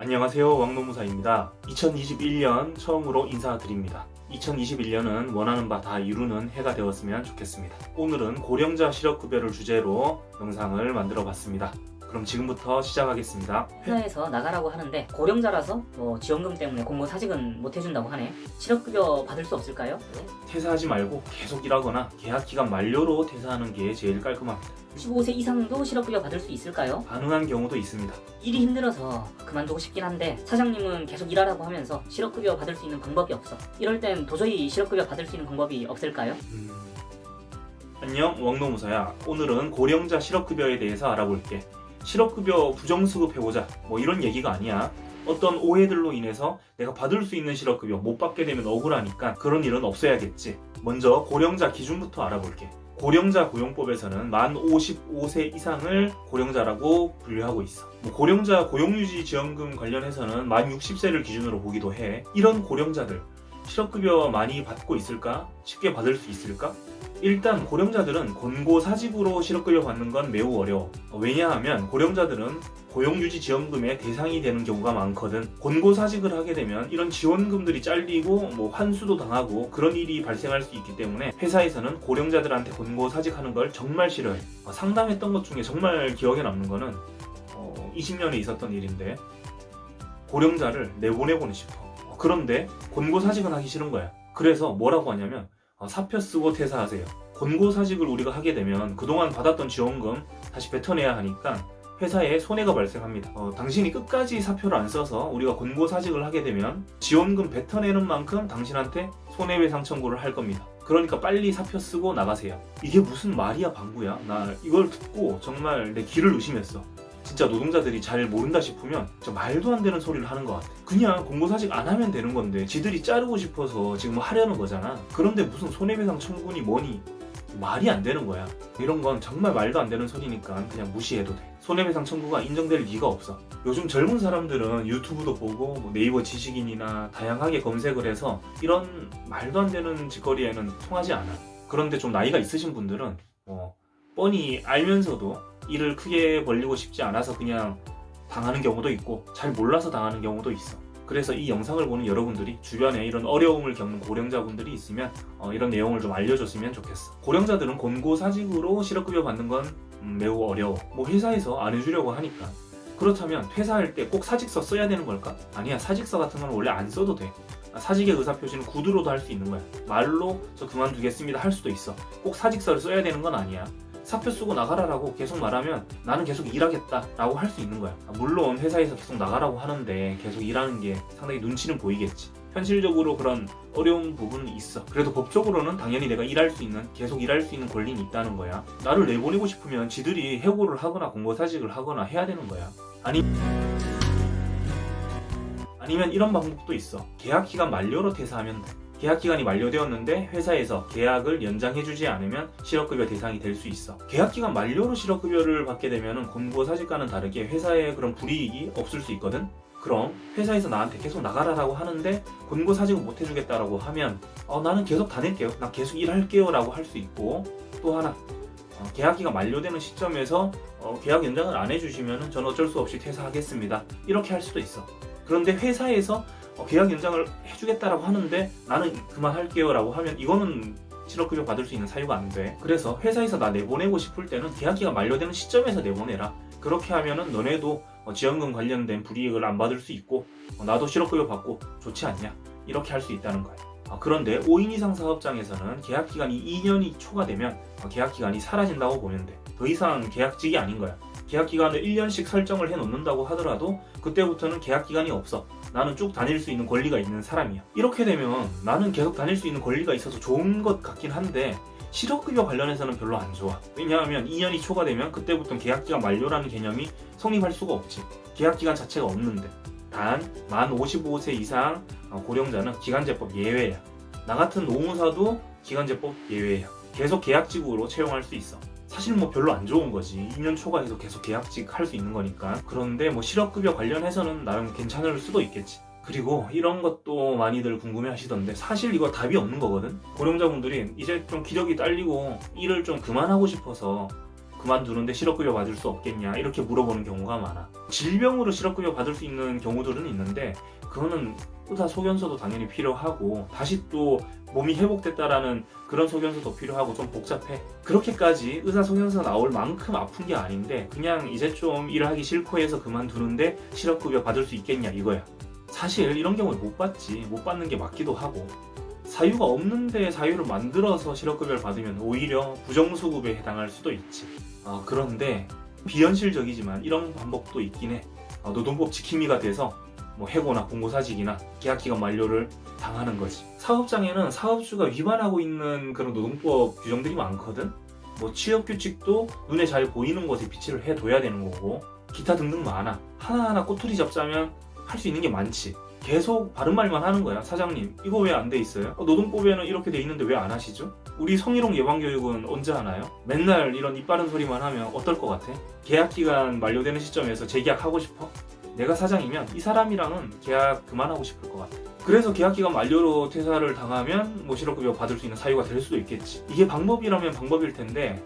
안녕하세요, 왕노무사입니다. 2021년 처음으로 인사드립니다. 2021년은 원하는 바 다 이루는 해가 되었으면 좋겠습니다. 오늘은 고령자 실업급여를 주제로 영상을 만들어 봤습니다. 그럼 지금부터 시작하겠습니다. 회사에서 나가라고 하는데 고령자라서 지원금 때문에 공모사직은 못 해준다고 하네. 실업급여 받을 수 없을까요? 퇴사하지 말고 계속 일하거나 계약기간 만료로 퇴사하는 게 제일 깔끔합니다. 15세 이상도 실업급여 받을 수 있을까요? 가능한 경우도 있습니다. 일이 힘들어서 그만두고 싶긴 한데 사장님은 계속 일하라고 하면서 실업급여 받을 수 있는 방법이 없어. 이럴 땐 도저히 실업급여 받을 수 있는 방법이 없을까요? 안녕, 왕노무사야. 오늘은 고령자 실업급여에 대해서 알아볼게. 실업급여 부정수급해보자 이런 얘기가 아니야. 어떤 오해들로 인해서 내가 받을 수 있는 실업급여 못 받게 되면 억울하니까 그런 일은 없어야겠지. 먼저 고령자 기준부터 알아볼게. 고령자 고용법에서는 만 55세 이상을 고령자라고 분류하고 있어. 고령자 고용유지지원금 관련해서는 만 60세를 기준으로 보기도 해. 이런 고령자들 실업급여 많이 받고 있을까? 쉽게 받을 수 있을까? 일단 고령자들은 권고사직으로 실업급여 받는 건 매우 어려워. 왜냐하면 고령자들은 고용유지지원금의 대상이 되는 경우가 많거든. 권고사직을 하게 되면 이런 지원금들이 잘리고 환수도 당하고 그런 일이 발생할 수 있기 때문에 회사에서는 고령자들한테 권고사직하는 걸 정말 싫어해. 상담했던 것 중에 정말 기억에 남는 거는 20년에 있었던 일인데 고령자를 내보내고는 싶어. 그런데 권고사직은 하기 싫은 거야. 그래서 뭐라고 하냐면 사표 쓰고 퇴사하세요. 권고사직을 우리가 하게 되면 그동안 받았던 지원금 다시 뱉어내야 하니까 회사에 손해가 발생합니다. 당신이 끝까지 사표를 안 써서 우리가 권고사직을 하게 되면 지원금 뱉어내는 만큼 당신한테 손해배상 청구를 할 겁니다. 그러니까 빨리 사표 쓰고 나가세요. 이게 무슨 말이야 방구야. 나 이걸 듣고 정말 내 귀를 의심했어. 진짜 노동자들이 잘 모른다 싶으면 진짜 말도 안 되는 소리를 하는 것 같아. 그냥 공고사직 안 하면 되는 건데 지들이 자르고 싶어서 지금 하려는 거잖아. 그런데 무슨 손해배상 청구니 뭐니 말이 안 되는 거야. 이런 건 정말 말도 안 되는 소리니까 그냥 무시해도 돼. 손해배상 청구가 인정될 리가 없어. 요즘 젊은 사람들은 유튜브도 보고 네이버 지식인이나 다양하게 검색을 해서 이런 말도 안 되는 짓거리에는 통하지 않아. 그런데 좀 나이가 있으신 분들은 뻔히 알면서도 일을 크게 벌리고 싶지 않아서 그냥 당하는 경우도 있고 잘 몰라서 당하는 경우도 있어. 그래서 이 영상을 보는 여러분들이 주변에 이런 어려움을 겪는 고령자분들이 있으면 이런 내용을 좀 알려줬으면 좋겠어. 고령자들은 권고사직으로 실업급여 받는 건 매우 어려워. 회사에서 안 해주려고 하니까. 그렇다면 퇴사할 때 꼭 사직서 써야 되는 걸까? 아니야, 사직서 같은 건 원래 안 써도 돼. 사직의 의사표시는 구두로도 할 수 있는 거야. 말로 저 그만두겠습니다 할 수도 있어. 꼭 사직서를 써야 되는 건 아니야. 사표 쓰고 나가라라고 계속 말하면 나는 계속 일하겠다 라고 할 수 있는 거야. 물론 회사에서 계속 나가라고 하는데 계속 일하는 게 상당히 눈치는 보이겠지. 현실적으로 그런 어려운 부분이 있어. 그래도 법적으로는 당연히 내가 일할 수 있는, 계속 일할 수 있는 권리는 있다는 거야. 나를 내보내고 싶으면 지들이 해고를 하거나 공고사직을 하거나 해야 되는 거야. 아니면 이런 방법도 있어. 계약기간 만료로 퇴사하면 돼. 계약기간이 만료되었는데 회사에서 계약을 연장해주지 않으면 실업급여 대상이 될 수 있어. 계약기간 만료로 실업급여를 받게 되면 권고사직과는 다르게 회사에 그런 불이익이 없을 수 있거든? 그럼 회사에서 나한테 계속 나가라라고 하는데 권고사직은 못 해주겠다라고 하면 나는 계속 다닐게요. 나 계속 일할게요 라고 할 수 있고, 또 하나 계약기간 만료되는 시점에서 계약 연장을 안 해주시면 저는 어쩔 수 없이 퇴사하겠습니다 이렇게 할 수도 있어. 그런데 회사에서 계약 연장을 해주겠다라고 하는데 나는 그만할게요 라고 하면 이거는 실업급여 받을 수 있는 사유가 안 돼. 그래서 회사에서 나 내보내고 싶을 때는 계약기가 만료되는 시점에서 내보내라. 그렇게 하면은 너네도 지원금 관련된 불이익을 안 받을 수 있고 나도 실업급여 받고 좋지 않냐 이렇게 할 수 있다는 거야. 그런데 5인 이상 사업장에서는 계약기간이 2년이 초과되면 계약기간이 사라진다고 보면 돼. 더 이상 계약직이 아닌 거야. 계약기간을 1년씩 설정을 해놓는다고 하더라도 그때부터는 계약기간이 없어. 나는 쭉 다닐 수 있는 권리가 있는 사람이야. 이렇게 되면 나는 계속 다닐 수 있는 권리가 있어서 좋은 것 같긴 한데 실업급여 관련해서는 별로 안 좋아. 왜냐하면 2년이 초과되면 그때부터는 계약기간 만료라는 개념이 성립할 수가 없지. 계약기간 자체가 없는데. 단 만 55세 이상 고령자는 기간제법 예외야. 나 같은 노무사도 기간제법 예외야. 계속 계약직으로 채용할 수 있어. 사실 별로 안 좋은 거지. 2년 초과해서 계속 계약직 할 수 있는 거니까. 그런데 실업급여 관련해서는 나름 괜찮을 수도 있겠지. 그리고 이런 것도 많이들 궁금해 하시던데 사실 이거 답이 없는 거거든. 고령자분들이 이제 좀 기력이 딸리고 일을 좀 그만하고 싶어서 그만두는데 실업급여 받을 수 없겠냐 이렇게 물어보는 경우가 많아. 질병으로 실업급여 받을 수 있는 경우들은 있는데 그거는 의사소견서도 당연히 필요하고 다시 또 몸이 회복됐다라는 그런 소견서도 필요하고 좀 복잡해. 그렇게까지 의사소견서 나올 만큼 아픈 게 아닌데 그냥 이제 좀 일하기 싫고 해서 그만두는데 실업급여 받을 수 있겠냐 이거야. 사실 이런 경우는 못 받지. 못 받는 게 맞기도 하고 사유가 없는데 사유를 만들어서 실업급여를 받으면 오히려 부정수급에 해당할 수도 있지. 그런데 비현실적이지만 이런 방법도 있긴 해. 노동법 지킴이가 돼서 뭐 해고나 공고사직이나 계약기간 만료를 당하는 거지. 사업장에는 사업주가 위반하고 있는 그런 노동법 규정들이 많거든. 뭐 취업규칙도 눈에 잘 보이는 곳에 비치를 해둬야 되는 거고 기타 등등 많아. 하나하나 꼬투리 잡자면 할 수 있는 게 많지. 계속 바른 말만 하는 거야. 사장님 이거 왜 안 돼 있어요? 노동법에는 이렇게 돼 있는데 왜 안 하시죠? 우리 성희롱 예방교육은 언제 하나요? 맨날 이런 입 바른 소리만 하면 어떨 것 같아? 계약기간 만료되는 시점에서 재계약하고 싶어? 내가 사장이면 이 사람이랑은 계약 그만하고 싶을 것 같아. 그래서 계약기간 만료로 퇴사를 당하면 뭐 실업급여 받을 수 있는 사유가 될 수도 있겠지. 이게 방법이라면 방법일 텐데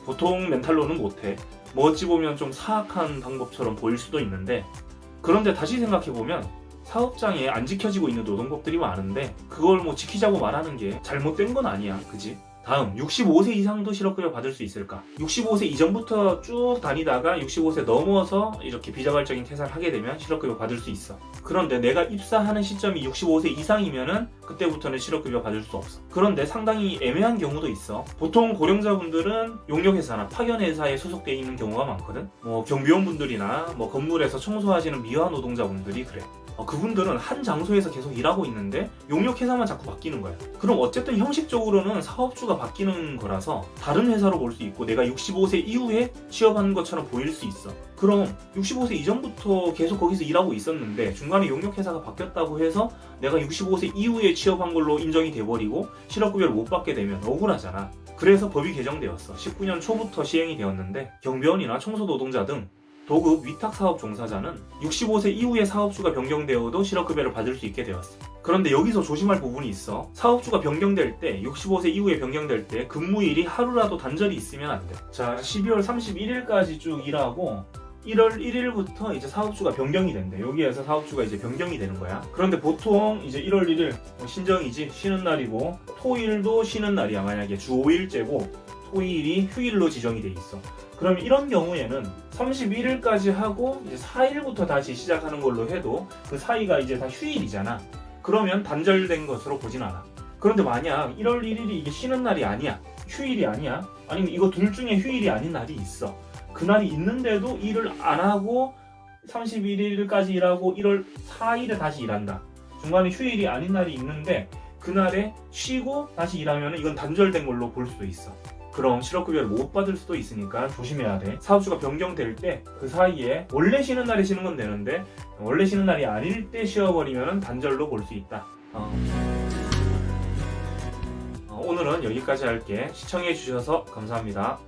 보통 멘탈로는 못해. 뭐 어찌 보면 좀 사악한 방법처럼 보일 수도 있는데 그런데 다시 생각해보면 사업장에 안 지켜지고 있는 노동법들이 많은데 그걸 뭐 지키자고 말하는 게 잘못된 건 아니야. 그지? 다음 65세 이상도 실업급여 받을 수 있을까? 65세 이전부터 쭉 다니다가 65세 넘어서 이렇게 비자발적인 퇴사를 하게 되면 실업급여 받을 수 있어. 그런데 내가 입사하는 시점이 65세 이상이면은 그때부터는 실업급여 받을 수 없어. 그런데 상당히 애매한 경우도 있어. 보통 고령자분들은 용역회사나 파견회사에 소속돼 있는 경우가 많거든. 뭐 경비원분들이나 뭐 건물에서 청소하시는 미화 노동자분들이 그래. 그분들은 한 장소에서 계속 일하고 있는데 용역회사만 자꾸 바뀌는 거야. 그럼 어쨌든 형식적으로는 사업주가 바뀌는 거라서 다른 회사로 볼 수 있고 내가 65세 이후에 취업하는 것처럼 보일 수 있어. 그럼 65세 이전부터 계속 거기서 일하고 있었는데 중간에 용역회사가 바뀌었다고 해서 내가 65세 이후에 취업한 걸로 인정이 돼버리고 실업급여를 못 받게 되면 억울하잖아. 그래서 법이 개정되었어. 19년 초부터 시행이 되었는데 경비원이나 청소노동자 등 도급 위탁사업 종사자는 65세 이후에 사업주가 변경되어도 실업급여를 받을 수 있게 되었어. 그런데 여기서 조심할 부분이 있어. 사업주가 변경될 때 65세 이후에 변경될 때 근무일이 하루라도 단절이 있으면 안 돼. 자, 12월 31일까지 쭉 일하고 1월 1일부터 이제 사업주가 변경이 된대. 여기에서 사업주가 이제 변경이 되는 거야. 그런데 보통 이제 1월 1일 신정이지, 쉬는 날이고 토일도 쉬는 날이야. 만약에 주 5일제고 토일이 휴일로 지정이 돼 있어. 그럼 이런 경우에는 31일까지 하고 이제 4일부터 다시 시작하는 걸로 해도 그 사이가 이제 다 휴일이잖아. 그러면 단절된 것으로 보진 않아. 그런데 만약 1월 1일이 이게 쉬는 날이 아니야, 휴일이 아니야, 아니면 이거 둘 중에 휴일이 아닌 날이 있어. 그날이 있는데도 일을 안 하고 31일까지 일하고 1월 4일에 다시 일한다. 중간에 휴일이 아닌 날이 있는데 그날에 쉬고 다시 일하면 이건 단절된 걸로 볼 수도 있어. 그럼 실업급여를 못 받을 수도 있으니까 조심해야 돼. 사업주가 변경될 때 그 사이에 원래 쉬는 날에 쉬는 건 되는데 원래 쉬는 날이 아닐 때 쉬어버리면 단절로 볼 수 있다. 오늘은 여기까지 할게. 시청해 주셔서 감사합니다.